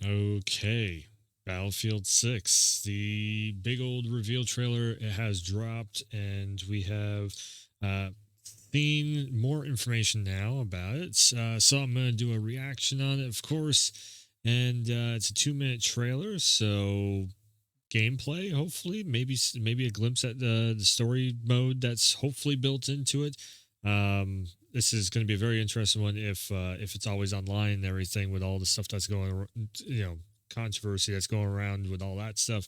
Okay. Battlefield 6, the big old reveal trailer, it has dropped, and we have uh, seen more information now about it. So I'm going to do a reaction on it, of course. And it's a 2 minute trailer, so gameplay, hopefully, maybe a glimpse at the story mode that's hopefully built into it. This is going to be a very interesting one if it's always online and everything with all the stuff that's controversy that's going around with all that stuff.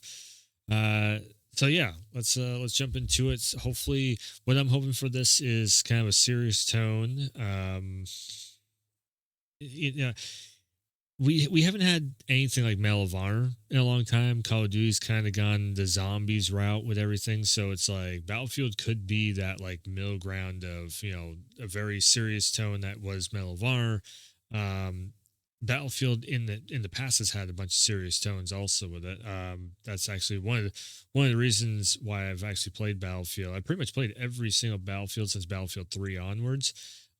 Uh, so yeah, let's jump into it. Hopefully, what I'm hoping for this is kind of a serious tone. You know, we haven't had anything like Medal of Honor in a long time. Call of Duty's kind of gone the zombies route with everything, so it's like Battlefield could be that like middle ground of a very serious tone that was Medal of Honor. Um, Battlefield in the past has had a bunch of serious tones also with it. That's actually one of the reasons why I've actually played Battlefield. I pretty much played every single Battlefield since Battlefield 3 onwards,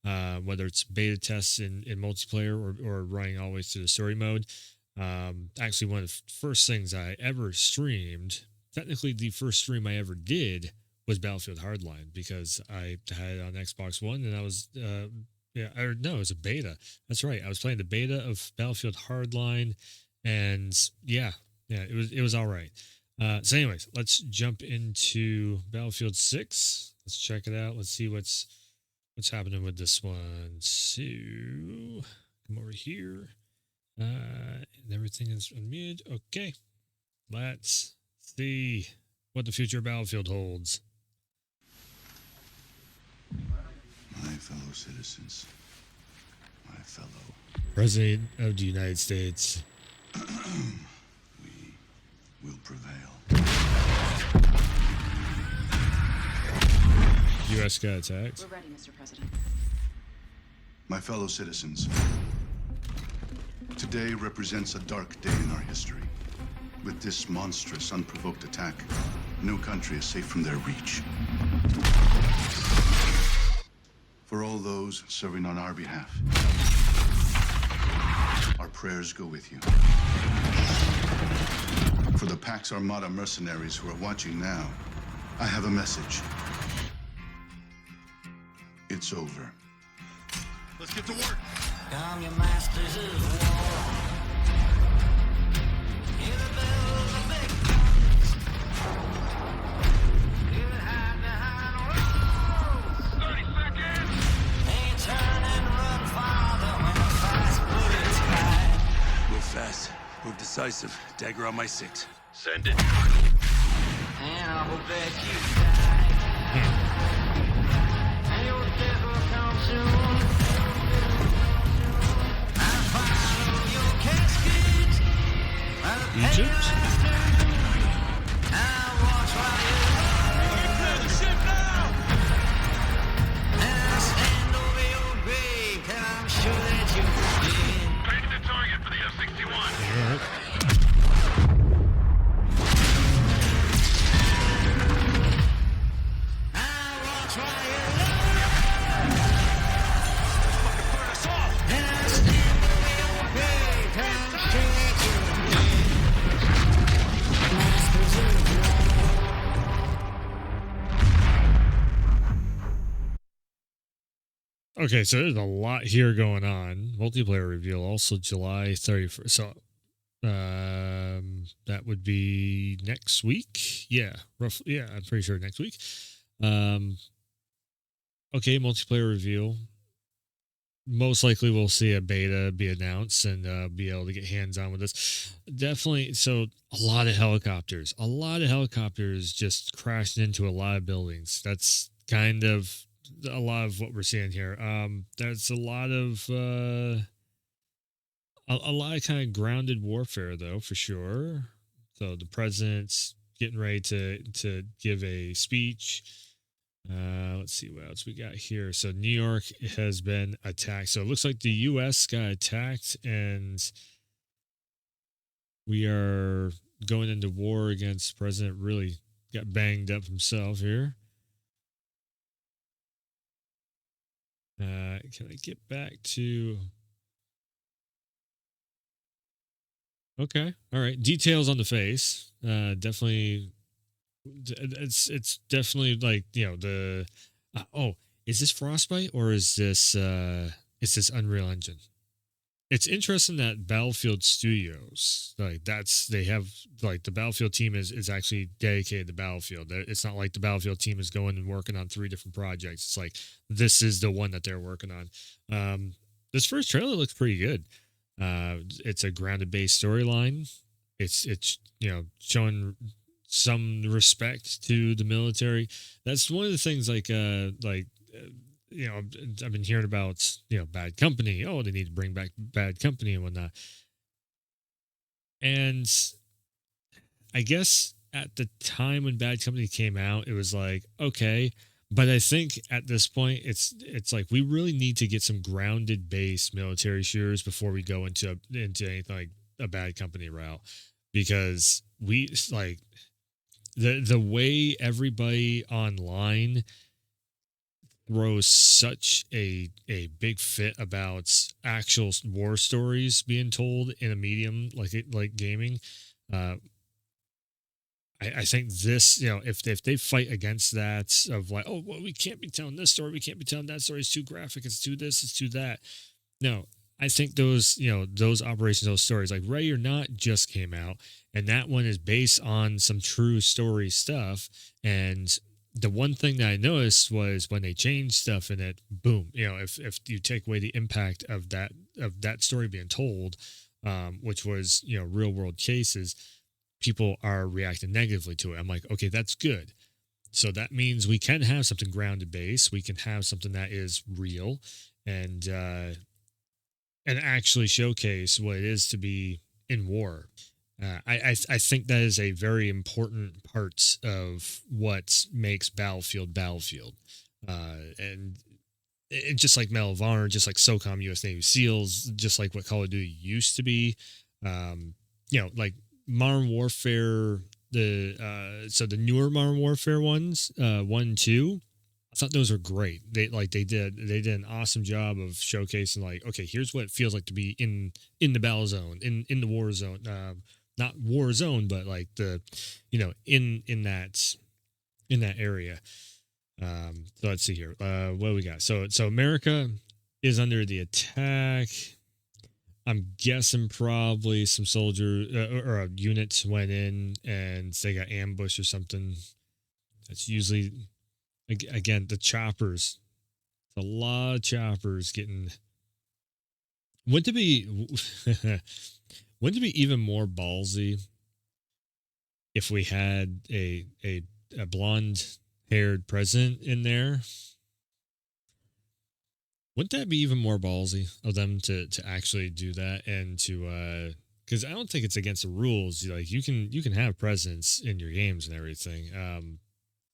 whether it's beta tests in multiplayer or running all the way through the story mode. Actually, one of the first things I ever streamed, technically the first stream I ever did, was Battlefield Hardline because I had it on Xbox One and I was yeah, or no, it was a beta. That's right. I was playing the beta of Battlefield Hardline, and yeah, it was all right. So anyways, let's jump into Battlefield 6. Let's check it out. Let's see what's happening with this one. So come over here. And everything is unmuted. Okay. Let's see what the future of Battlefield holds. My fellow citizens, my fellow, President of the United States. we will prevail. U.S. got attacked. We're ready, Mr. President. My fellow citizens, today represents a dark day in our history. With this monstrous, unprovoked attack, no country is safe from their reach. For all those serving on our behalf, our prayers go with you. For the Pax Armada mercenaries who are watching now, I have a message. It's over. Let's get to work. Come, your masters of war. Hear the bells of big guns. Hear it hide behind walls. 30 seconds. They turn and run farther when the fast bullets fly. Move fast. Move decisive. Dagger on my 6. Send it. And I will bet you die. And your death will come soon. I'll follow your casket. By the Egypt? I'll watch while you Clear the ship now. and I'll stand over your grave till I'm sure that you're dead. Paint the target for the F-61. All right. I'll watch while you Fucking burn us off. and I'll stand over your grave till I'm sure that you're dead. Masters of Okay, so there's a lot here going on. Multiplayer reveal also July 31st. So that would be next week. Yeah, roughly. Yeah, I'm pretty sure next week. Okay, multiplayer reveal. Most likely we'll see a beta be announced and be able to get hands on with this. Definitely. So a lot of helicopters just crashed into a lot of buildings. That's kind of a lot of what we're seeing here. There's a lot of a lot of kind of grounded warfare though, for sure. So the president's getting ready to give a speech. Let's see what else we got here. So New York has been attacked. So it looks like the U.S. got attacked, and we are going into war against President. Really got banged up himself here. Can I get back to Okay. All right. Details on the face. Definitely. It's definitely like the. Oh, is this Frostbite or is this Unreal Engine? It's interesting that Battlefield Studios, like they have like the Battlefield team is actually dedicated to Battlefield. It's not like the Battlefield team is going and working on 3 different projects. It's like this is the one that they're working on. This first trailer looks pretty good. It's a grounded based storyline. It's showing some respect to the military. That's one of the things I've been hearing about, Bad Company. Oh, they need to bring back Bad Company and whatnot. And I guess at the time when Bad Company came out, it was like, okay. But I think at this point, it's like we really need to get some grounded base military shooters before we go into anything like a Bad Company route, because we like the way everybody online throws such a big fit about actual war stories being told in a medium like gaming. I think this, if they fight against that of like, oh, well, we can't be telling this story, we can't be telling that story, it's too graphic, it's too this, it's too that. No, I think those operations, those stories like Ready or Not just came out, and that one is based on some true story stuff. And the one thing that I noticed was when they changed stuff in it, boom, if you take away the impact of that story being told, which was, real world cases, people are reacting negatively to it. I'm like, okay, that's good. So that means we can have something grounded base. We can have something that is real and actually showcase what it is to be in war. I think that is a very important part of what makes Battlefield, and it, just like Medal of Honor, just like SOCOM, U.S. Navy SEALs, just like what Call of Duty used to be. Like Modern Warfare, the newer Modern Warfare ones, 1 and 2. I thought those were great. They did an awesome job of showcasing like, okay, here's what it feels like to be in the battle zone, in the war zone. Not war zone, but like the, in that area. So let's see here. What do we got? So America is under the attack. I'm guessing probably some soldier or units went in and they got ambushed or something. That's usually, again, the choppers. A lot of choppers getting. Wouldn't it be even more ballsy if we had a blonde haired president in there? Wouldn't that be even more ballsy of them to actually do that and to because I don't think it's against the rules. Like you can have presidents in your games and everything.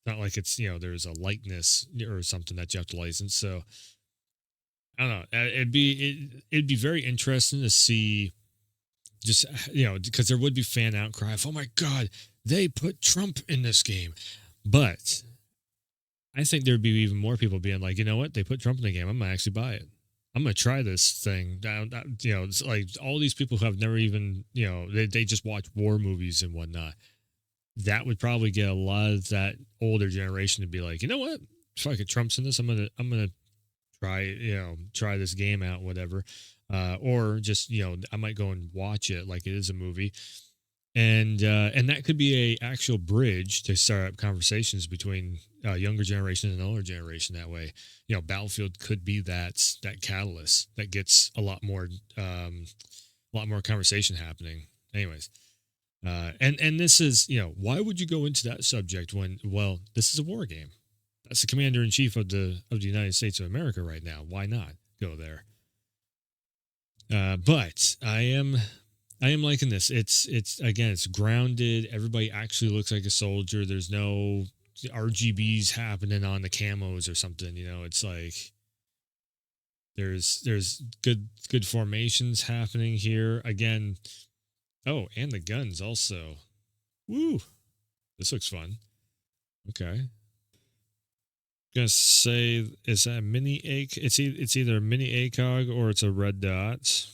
Not like it's there's a likeness or something that you have to license. So I don't know. It'd be very interesting to see. Just because there would be fan outcry of, oh my god, they put Trump in this game, but I think there'd be even more people being like, you know what, they put Trump in the game, I'm gonna actually buy it. I'm gonna try this thing. It's like all these people who have never even they just watch war movies and whatnot. That would probably get a lot of that older generation to be like, you know what, fuck it, Trump's in this. I'm gonna try this game out, whatever. Or just I might go and watch it like it is a movie, and that could be a actual bridge to start up conversations between younger generation and older generation. That way, Battlefield could be that catalyst that gets a lot more conversation happening. Anyways, and this is why would you go into that subject when this is a war game? That's the commander in chief of the United States of America right now. Why not go there? But I am liking this. It's grounded. Everybody actually looks like a soldier. There's no RGBs happening on the camos or something. It's like there's good formations happening here. Again, oh, and the guns also. Woo, this looks fun. Okay. Gonna say, is that a mini A? It's either a mini ACOG or it's a red dot.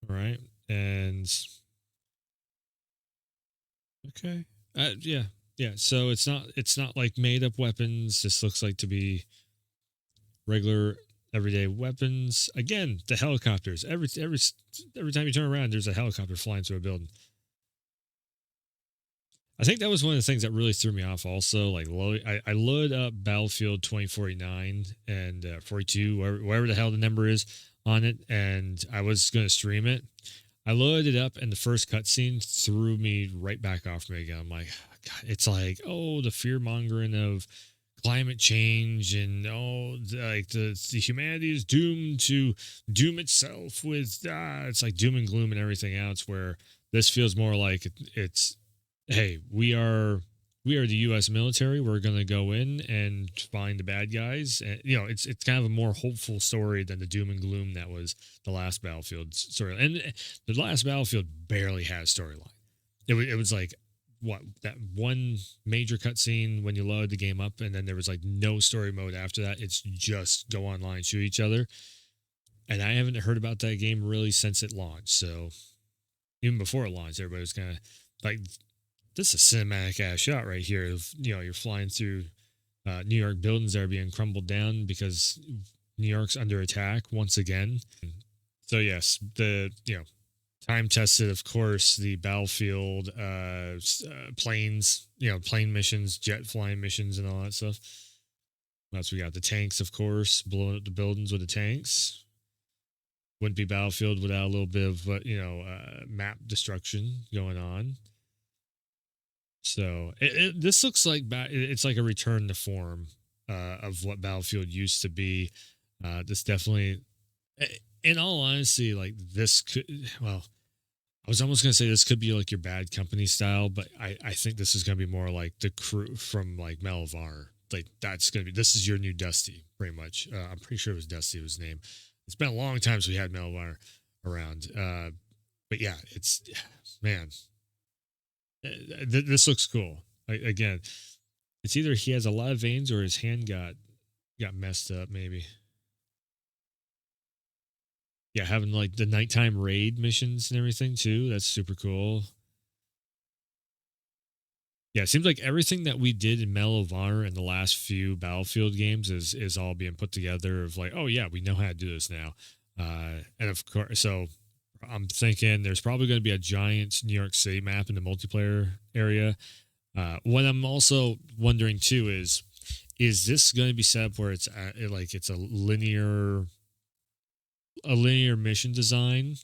All right, and Okay. Yeah. Yeah. So it's not like made up weapons. This looks like to be regular everyday weapons. Again, the helicopters. Every time you turn around, there's a helicopter flying through a building. I think that was one of the things that really threw me off. Also, like I loaded up Battlefield 2049 and 42, wherever the hell the number is on it, and I was going to stream it. I loaded it up, and the first cutscene threw me right back off me again. I'm like, God, it's like, oh, the fear mongering of climate change, and like the humanity is doomed to doom itself with it's like doom and gloom and everything else. Where this feels more like it's hey, we are the U.S. military. We're going to go in and find the bad guys. And, it's kind of a more hopeful story than the doom and gloom that was the last Battlefield story. And the last Battlefield barely had a storyline. It was like that one major cutscene when you load the game up, and then there was like no story mode after that. It's just go online, shoot each other. And I haven't heard about that game really since it launched. So even before it launched, everybody was kind of like, this is a cinematic ass shot right here. You're flying through New York buildings that are being crumbled down because New York's under attack once again. So yes, the time tested, of course, the Battlefield planes, plane missions, jet flying missions, and all that stuff. Plus, we got the tanks, of course, blowing up the buildings with the tanks. Wouldn't be Battlefield without a little bit of map destruction going on. So this looks like it's like a return to form of what Battlefield used to be. This definitely, in all honesty, like this could, well, I was almost going to say this could be like your Bad Company style, but I think this is going to be more like the crew from like Medal of Honor. Like this is your new Dusty, pretty much. I'm pretty sure it was Dusty was his name. It's been a long time since we had Medal of Honor around. But yeah, man. This looks cool. Again, it's either he has a lot of veins or his hand got messed up, maybe. Yeah, having like the nighttime raid missions and everything too. That's super cool. Yeah, it seems like everything that we did in Medal of Honor in the last few Battlefield games is all being put together of like, oh yeah, we know how to do this now. And of course, so I'm thinking there's probably going to be a giant New York City map in the multiplayer area. What I'm also wondering too is this going to be set up where it's a linear mission design?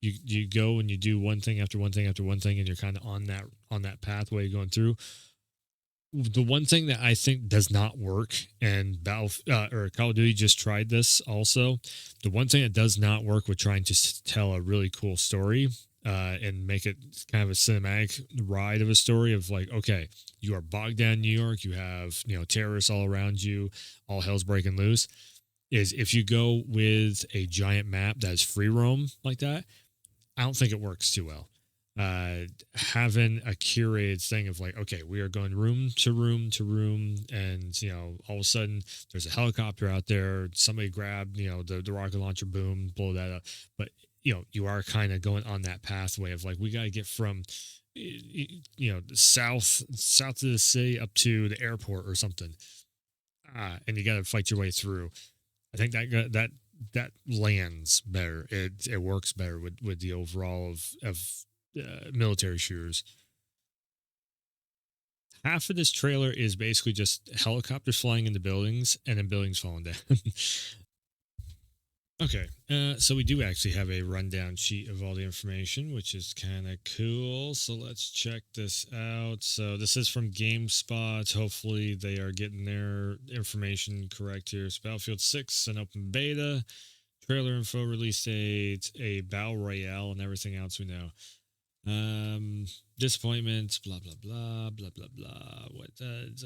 You go and you do one thing after one thing after one thing, and you're kind of on that pathway going through. The one thing that I think does not work, and Call of Duty just tried this also. The one thing that does not work with trying to tell a really cool story and make it kind of a cinematic ride of a story of like, okay, you are bogged down in New York, you have terrorists all around you, all hell's breaking loose. Is if you go with a giant map that's free roam like that, I don't think it works too well. Having a curated thing of like, okay, we are going room to room to room, and all of a sudden there's a helicopter out there, somebody grabbed the rocket launcher, boom, blow that up. But you are kind of going on that pathway of like, we got to get from south of the city up to the airport or something, and you got to fight your way through. I think that lands better. It works better with the overall of military shooters. Half of this trailer is basically just helicopters flying into buildings and then buildings falling down. Okay, so we do actually have a rundown sheet of all the information, which is kind of cool. So let's check this out. So this is from GameSpot. Hopefully they are getting their information correct here. It's Battlefield 6, an open beta, trailer info, release date, a battle royale, and everything else we know. Disappointments, blah blah blah blah blah blah. What does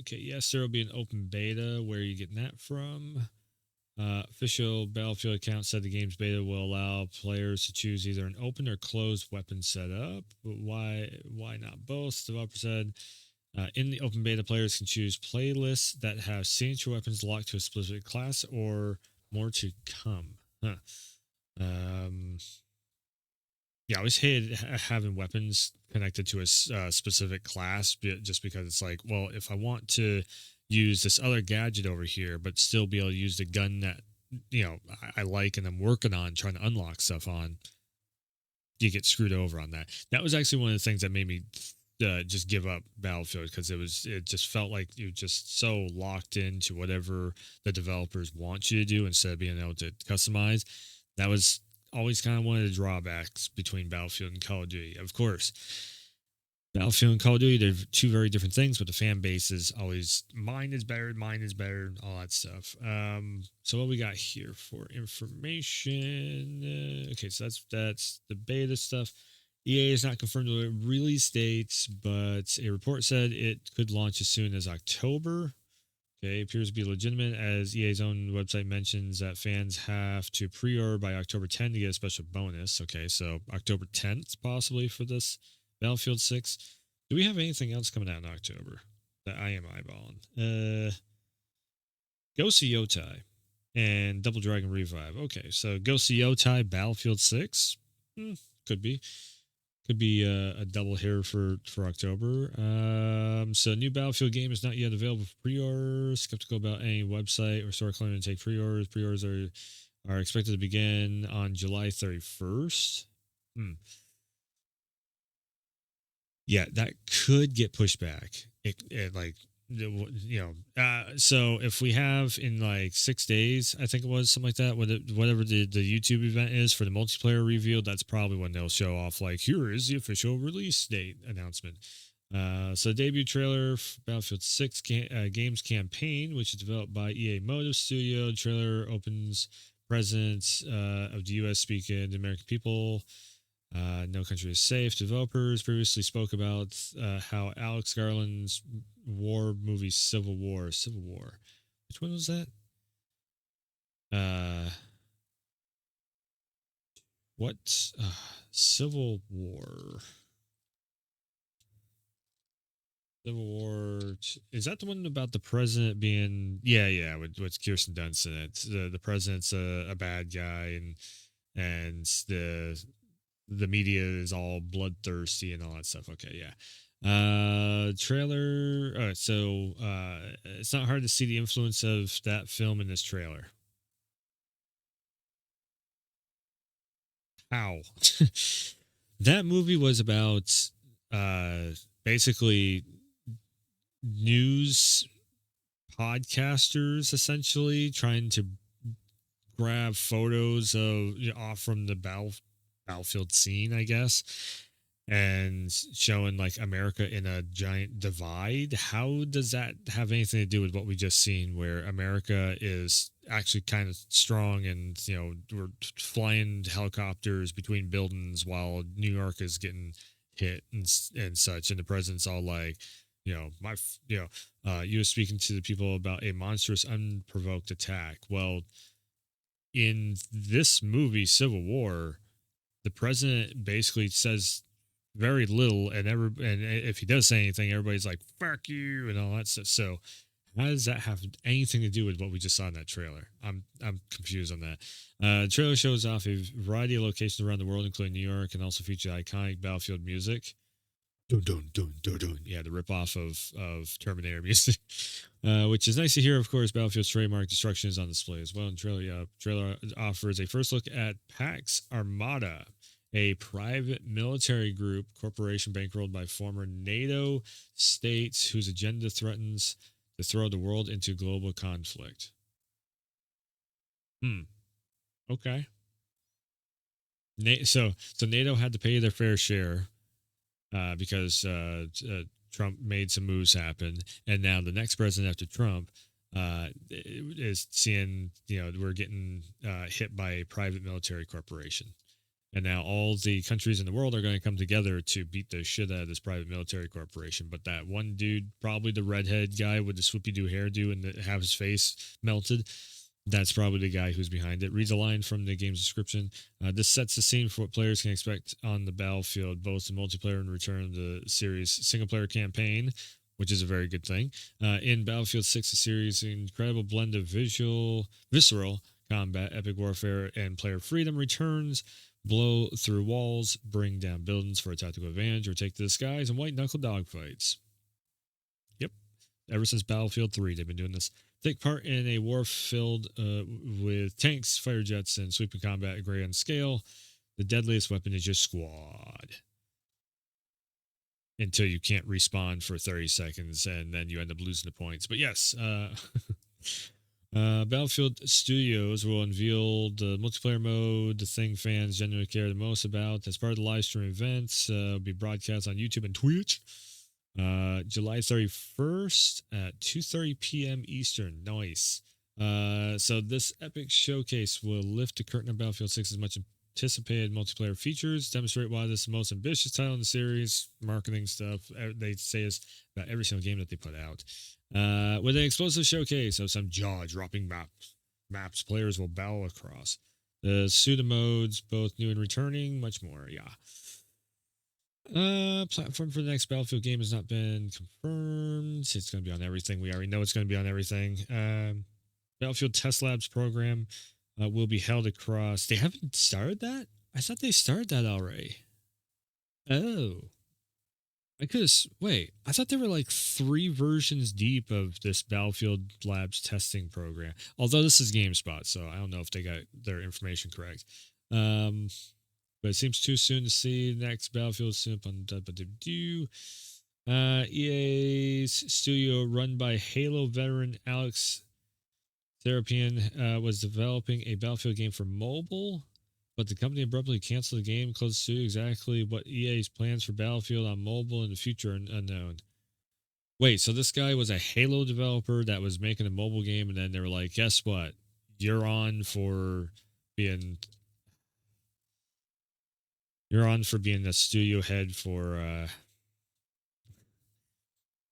okay, yes, there will be an open beta. Where are you getting that from? Official Battlefield account said the game's beta will allow players to choose either an open or closed weapon setup. But why not both? The developer said in the open beta, players can choose playlists that have signature weapons locked to a specific class or more to come. Yeah, I always hated having weapons connected to a specific class, just because it's like, well, if I want to use this other gadget over here, but still be able to use the gun that I like and I'm working on trying to unlock stuff on, you get screwed over on that. That was actually one of the things that made me just give up Battlefield, because it just felt like you're just so locked into whatever the developers want you to do instead of being able to customize. That was always kind of one of the drawbacks between Battlefield and Call of Duty. Of course, Battlefield and Call of Duty, they're two very different things, but the fan base is always mine is better, all that stuff. So what we got here for information? Okay, so that's the beta stuff. EA is not confirmed the release dates, but a report said it could launch as soon as October. Okay, appears to be legitimate, as EA's own website mentions that fans have to pre-order by October 10th to get a special bonus. Okay, so October 10th possibly for this Battlefield 6. Do we have anything else coming out in October that I am eyeballing? Ghost of Yotai and Double Dragon Revive. Okay, so Ghost of Yotai, Battlefield 6. Could be. Could be a double here for October. So new Battlefield game is not yet available for pre-order. Skeptical about any website or store claiming to take pre-orders. Pre-orders are expected to begin on July 31st. Yeah, that could get pushed back. So if we have in like 6 days, I think it was something like that, whatever the YouTube event is for the multiplayer reveal, that's probably when they'll show off like, here is the official release date announcement. So debut trailer for Battlefield 6 games campaign, which is developed by EA Motive Studio. The trailer opens presence of the U.S. speaking American people. No country is safe. Developers previously spoke about how Alex Garland's war movie Civil War. Which one was that? Civil War. Is that the one about the president being? Yeah, with Kirsten Dunst in it. The president's a bad guy, and the media is all bloodthirsty and all that stuff. Okay, yeah. Trailer. So it's not hard to see the influence of that film in this trailer. How? That movie was about basically news podcasters essentially trying to grab photos off from the battlefield scene, I guess, and showing like America in a giant divide. How does that have anything to do with what we just seen, where America is actually kind of strong and we're flying helicopters between buildings while New York is getting hit and such, and the president's all like, you was speaking to the people about a monstrous unprovoked attack. Well, in this movie Civil War, the president basically says very little, and if he does say anything, everybody's like, fuck you and all that stuff. So how does that have anything to do with what we just saw in that trailer? I'm confused on that. The trailer shows off a variety of locations around the world, including New York, and also features iconic Battlefield music. Dun, dun, dun, dun, dun. Yeah, the ripoff of Terminator music, which is nice to hear. Of course, Battlefield's trademark destruction is on display as well. And trailer offers a first look at Pax Armada, a private military group corporation bankrolled by former NATO states whose agenda threatens to throw the world into global conflict. Okay. So NATO had to pay their fair share because Trump made some moves happen, and now the next president after Trump is seeing we're getting hit by a private military corporation. And now all the countries in the world are going to come together to beat the shit out of this private military corporation. But that one dude, probably the redhead guy with the swoopy-doo hairdo and have his face melted, that's probably the guy who's behind it. Reads a line from the game's description. This sets the scene for what players can expect on the battlefield, both the multiplayer and return of the series' single-player campaign, which is a very good thing. In Battlefield 6, the series' incredible blend of visceral combat, epic warfare, and player freedom returns blow through walls, bring down buildings for a tactical advantage, or take to the skies in white knuckle dogfights. Yep. Ever since Battlefield 3, they've been doing this. Take part in a war filled with tanks, fighter jets, and sweeping combat at grand scale. The deadliest weapon is your squad. Until you can't respawn for 30 seconds and then you end up losing the points. But yes, Battlefield Studios will unveil the multiplayer mode, the thing fans genuinely care the most about. As part of the live stream events, will be broadcast on YouTube and Twitch. July 31st at 2:30 p.m. Eastern. Nice. So this epic showcase will lift the curtain of Battlefield 6's much anticipated multiplayer features, demonstrate why this is the most ambitious title in the series, marketing stuff. They say this about every single game that they put out. With an explosive showcase of some jaw-dropping maps players will battle across. The pseudo modes, both new and returning, much more, yeah. Platform for the next Battlefield game has not been confirmed. It's going to be on everything. We already know it's going to be on everything. Battlefield Test Labs program will be held across. They haven't started that? I thought they started that already. Oh. Wait, I thought there were like 3 versions deep of this Battlefield Labs testing program. Although this is GameSpot, so I don't know if they got their information correct. But it seems too soon to see the next Battlefield soon on EA's studio, run by Halo veteran Alex Serapian, was developing a Battlefield game for mobile, but the company abruptly canceled the game, closed the studio. Exactly what EA's plans for Battlefield on mobile in the future are unknown. Wait, so this guy was a Halo developer that was making a mobile game, and then they were like, guess what? You're on for being the studio head for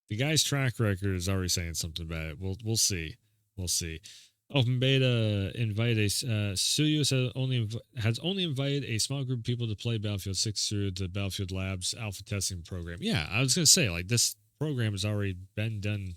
the guy's track record is already saying something about it. We'll see. Open beta invited studios has only invited a small group of people to play Battlefield 6 through the Battlefield Labs alpha testing program. Yeah, I was gonna say, like, this program has already been done.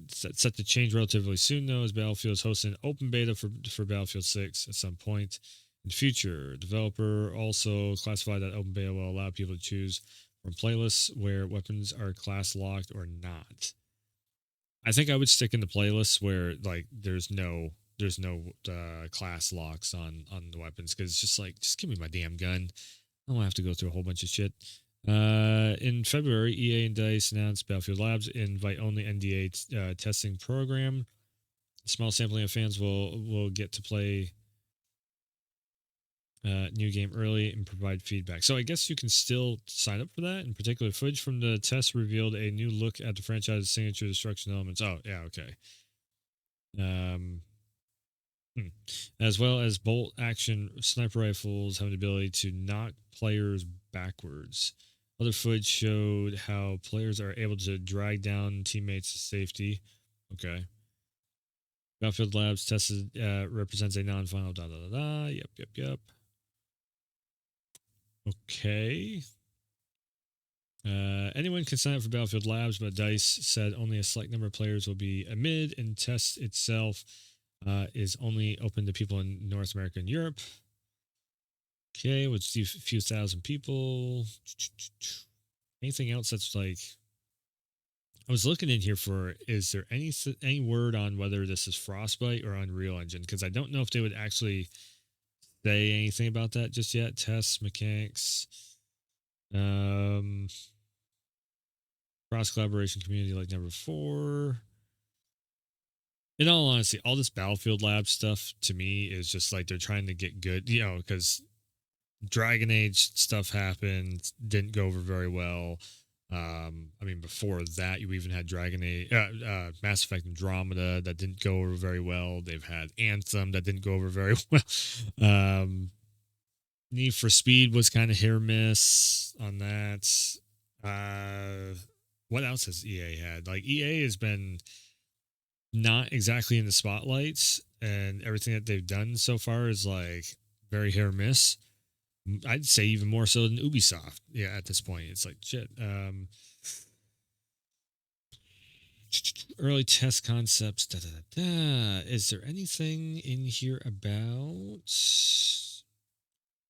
Set to change relatively soon though, as Battlefield is hosting an open beta for Battlefield 6 at some point in the future. Developer also classified that open beta will allow people to choose from playlists where weapons are class locked or not. I think I would stick in the playlists where, like, there's no class locks on the weapons, because it's just like, just give me my damn gun. I don't have to go through a whole bunch of shit. In February, EA and DICE announced Battlefield Labs invite only NDA testing program. A small sampling of fans will get to play new game early and provide feedback. So I guess you can still sign up for that. In particular, footage from the test revealed a new look at the franchise's signature destruction elements. Oh, yeah, okay. As well as bolt action sniper rifles having the ability to knock players backwards. Other footage showed how players are able to drag down teammates to safety. Okay. Battlefield Labs tested represents a non-final Yep. Okay. Anyone can sign up for Battlefield Labs, but DICE said only a select number of players will be admitted, and test itself is only open to people in North America and Europe. Okay, with a few thousand people. Anything else that's like... I was looking in here for, is there any word on whether this is Frostbite or Unreal Engine? Because I don't know if they would actually say anything about that just yet. Tests, mechanics, cross collaboration community like never before. In all honesty, all this Battlefield Lab stuff to me is just like they're trying to get good, because Dragon Age stuff happened, didn't go over very well. Before that, you even had Mass Effect Andromeda that didn't go over very well. They've had Anthem that didn't go over very well. Need for Speed was kind of hit or miss on that. What else has EA had? Like, EA has been not exactly in the spotlights, and everything that they've done so far is like very hit or miss. I'd say even more so than Ubisoft. Yeah, at this point, it's like shit. Early test concepts. Is there anything in here about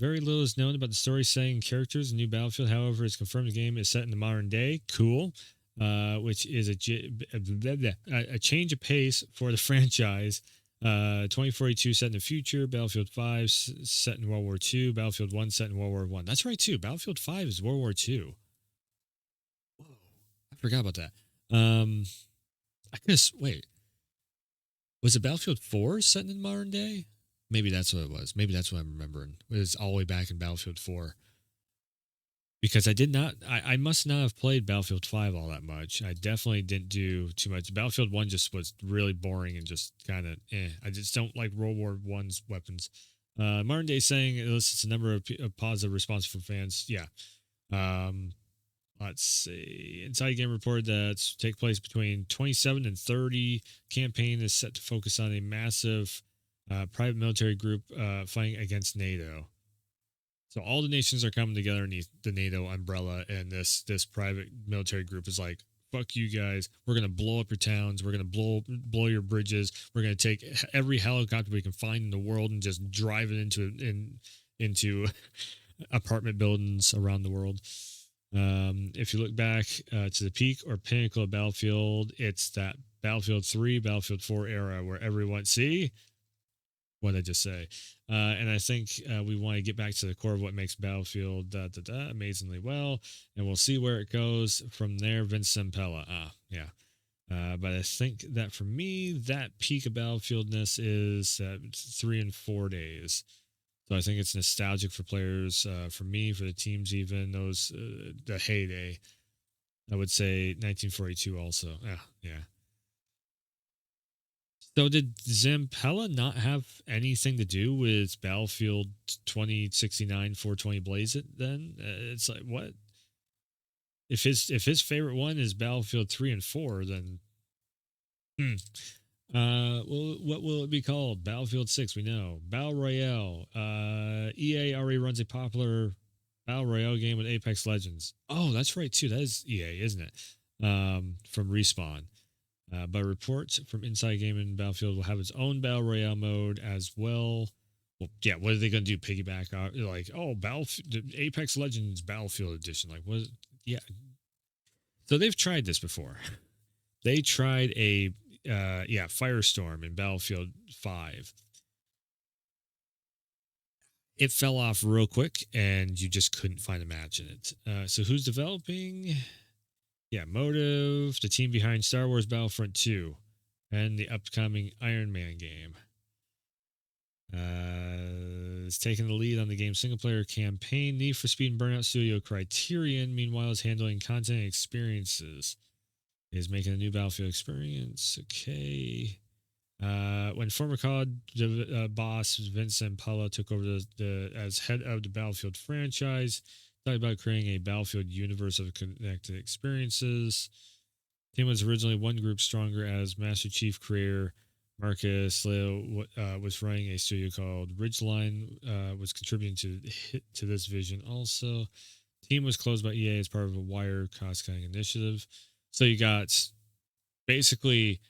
Very little is known about the story, setting, characters. The new Battlefield, however, is confirmed the game is set in the modern day. Cool. Which is a change of pace for the franchise. 2042 set in the future. Battlefield 5 set in World War II. Battlefield 1 set in World War I. That's right, too. Battlefield 5 is World War II. Whoa. I forgot about that. I guess, wait. Was it Battlefield 4 set in the modern day? Maybe that's what it was. Maybe that's what I'm remembering. It was all the way back in Battlefield 4. Because I must not have played Battlefield 5 all that much. I definitely didn't do too much. Battlefield 1 just was really boring and just kind of I just don't like World War I's weapons. Modern Day saying it lists a number of positive responses from fans. Yeah. Let's see. Inside Game reported that take place between 27 and 30. Campaign is set to focus on a massive private military group fighting against NATO. So all the nations are coming together underneath the NATO umbrella, and this private military group is like, fuck you guys. We're going to blow up your towns. We're going to blow your bridges. We're going to take every helicopter we can find in the world and just drive it into apartment buildings around the world. If you look back to the peak or pinnacle of Battlefield, it's that Battlefield 3, Battlefield 4 era where everyone, see? What did I just say? And I think we want to get back to the core of what makes Battlefield amazingly well, and we'll see where it goes from there. Vince Zampella. Yeah. But I think that for me, that peak of Battlefieldness is 3 and 4 days. So I think it's nostalgic for players, for me, for the teams, even those, the heyday. I would say 1942 also. Yeah. So did Zampella not have anything to do with Battlefield 2069 420 Blaze It then? It's like, what? If his favorite one is Battlefield 3 and 4, then well, what will it be called? Battlefield 6, we know. Battle Royale. EA already runs a popular Battle Royale game with Apex Legends. Oh, that's right too. That is EA, isn't it? From Respawn. But reports from Inside Game and Battlefield will have its own Battle Royale mode as well. Well, yeah, what are they going to do? Piggyback off? Like, oh, Apex Legends Battlefield Edition. Like, what? Yeah. So they've tried this before. They tried a, Firestorm in Battlefield 5. It fell off real quick, and you just couldn't find a match in it. So who's developing? Yeah, Motive, the team behind Star Wars Battlefront 2, and the upcoming Iron Man game. Is taking the lead on the game's single-player campaign. Need for Speed and Burnout Studio Criterion, meanwhile, is handling content and experiences. Is making a new Battlefield experience. Okay. When former COD boss Vince Zampella took over as head of the Battlefield franchise, talked about creating a Battlefield universe of connected experiences. The team was originally one group stronger as Master Chief creator Marcus Leo was running a studio called Ridgeline, was contributing to this vision also. The team was closed by EA as part of a wire cost-cutting initiative. So you got basically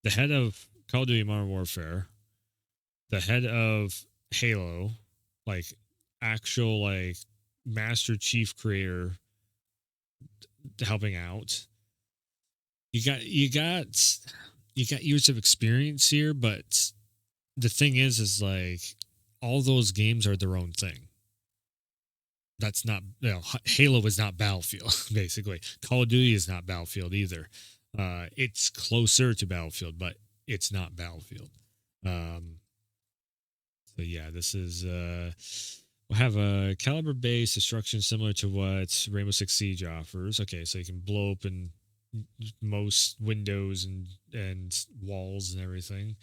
the head of Call of Duty Modern Warfare, the head of Halo, like actual like Master Chief creator helping out. You got years of experience here, but the thing is like all those games are their own thing. That's not, Halo is not Battlefield, basically. Call of Duty is not Battlefield either. It's closer to Battlefield, but it's not Battlefield. So yeah, this is we'll have a caliber-based destruction similar to what Rainbow Six Siege offers. Okay, so you can blow open most windows and walls and everything.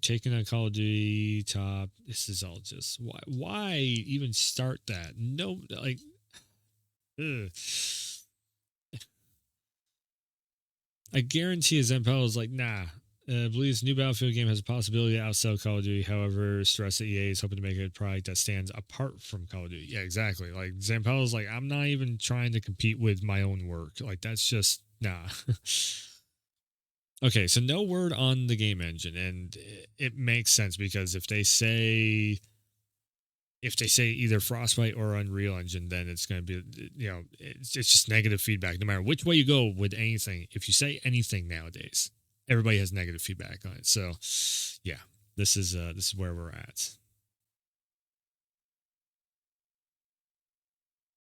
Taking on Call of Duty top. This is all just why even start that? No, like, ugh. I guarantee Zampella is like, nah. Believes new Battlefield game has a possibility to outsell Call of Duty. However, stress that EA is hoping to make a product that stands apart from Call of Duty. Yeah, exactly. Like Zampella is like, I'm not even trying to compete with my own work. Like that's just nah. Okay, so no word on the game engine, and it makes sense because if they say if they say either Frostbite or Unreal Engine, then it's going to be, it's just negative feedback. No matter which way you go with anything, if you say anything nowadays, everybody has negative feedback on it. So, yeah, this is where we're at.